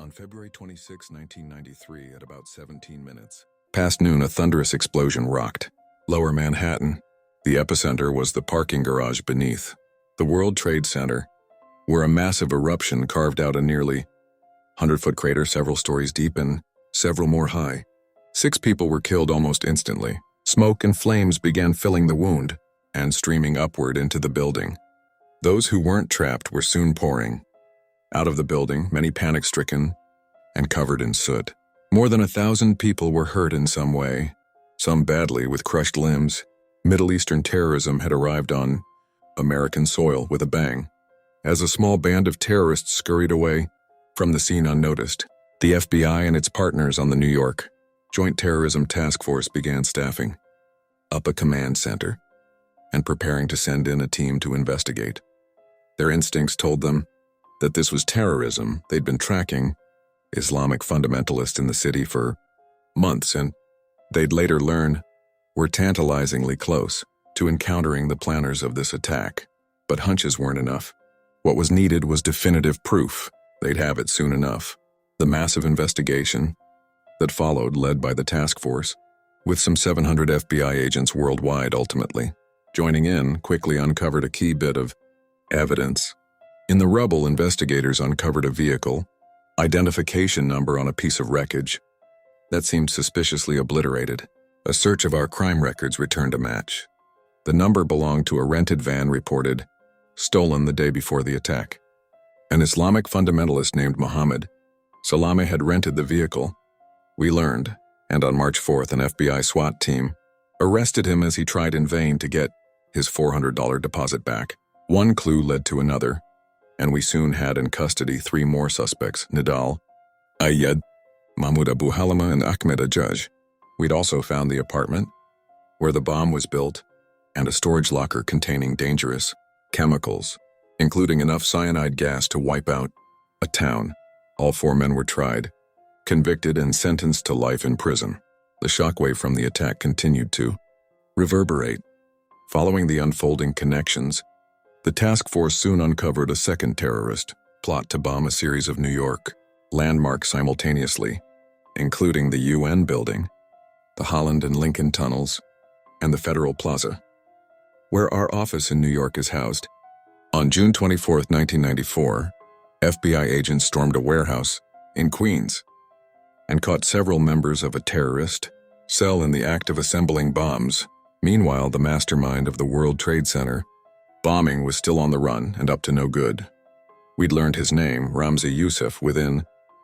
On February 26, 1993, at about 17 minutes past noon, a thunderous explosion rocked Lower Manhattan. The epicenter was the parking garage beneath the World Trade Center, where a massive eruption carved out a nearly 100-foot crater several stories deep and several more high. 6 people were killed almost instantly. Smoke and flames began filling the wound and streaming upward into the building. Those who weren't trapped were soon pouring out of the building, many panic-stricken and covered in soot. More than 1,000 people were hurt in some way, some badly with crushed limbs. Middle Eastern terrorism had arrived on American soil with a bang. As a small band of terrorists scurried away from the scene unnoticed, the FBI and its partners on the New York Joint Terrorism Task Force began staffing up a command center and preparing to send in a team to investigate. Their instincts told them that this was terrorism. They'd been tracking Islamic fundamentalists in the city for months, and they'd later learn were tantalizingly close to encountering the planners of this attack. But hunches weren't enough. What was needed was definitive proof. They'd have it soon enough. The massive investigation that followed, led by the task force, with some 700 FBI agents worldwide ultimately joining in, quickly uncovered a key bit of evidence. In the rubble, investigators uncovered a vehicle identification number on a piece of wreckage that seemed suspiciously obliterated. A search of our crime records returned a match. The number belonged to a rented van reported stolen the day before the attack. An Islamic fundamentalist named Mohammed Salame had rented the vehicle, we learned, and on March 4th, an FBI SWAT team arrested him as he tried in vain to get his $400 deposit back. One clue led to another, and we soon had in custody 3 more suspects: Nidal Ayed, Mahmoud Abu Halima, and Ahmed Ajaj. We'd also found the apartment where the bomb was built and a storage locker containing dangerous chemicals, including enough cyanide gas to wipe out a town. All 4 men were tried, convicted, and sentenced to life in prison. The shockwave from the attack continued to reverberate. Following the unfolding connections, the task force soon uncovered a second terrorist plot to bomb a series of New York landmarks simultaneously, including the UN building, the Holland and Lincoln tunnels, and the Federal Plaza, where our office in New York is housed. On June 24, 1994, FBI agents stormed a warehouse in Queens and caught several members of a terrorist cell in the act of assembling bombs. Meanwhile, the mastermind of the World Trade Center bombing was still on the run and up to no good. We'd learned his name, Ramzi Youssef, within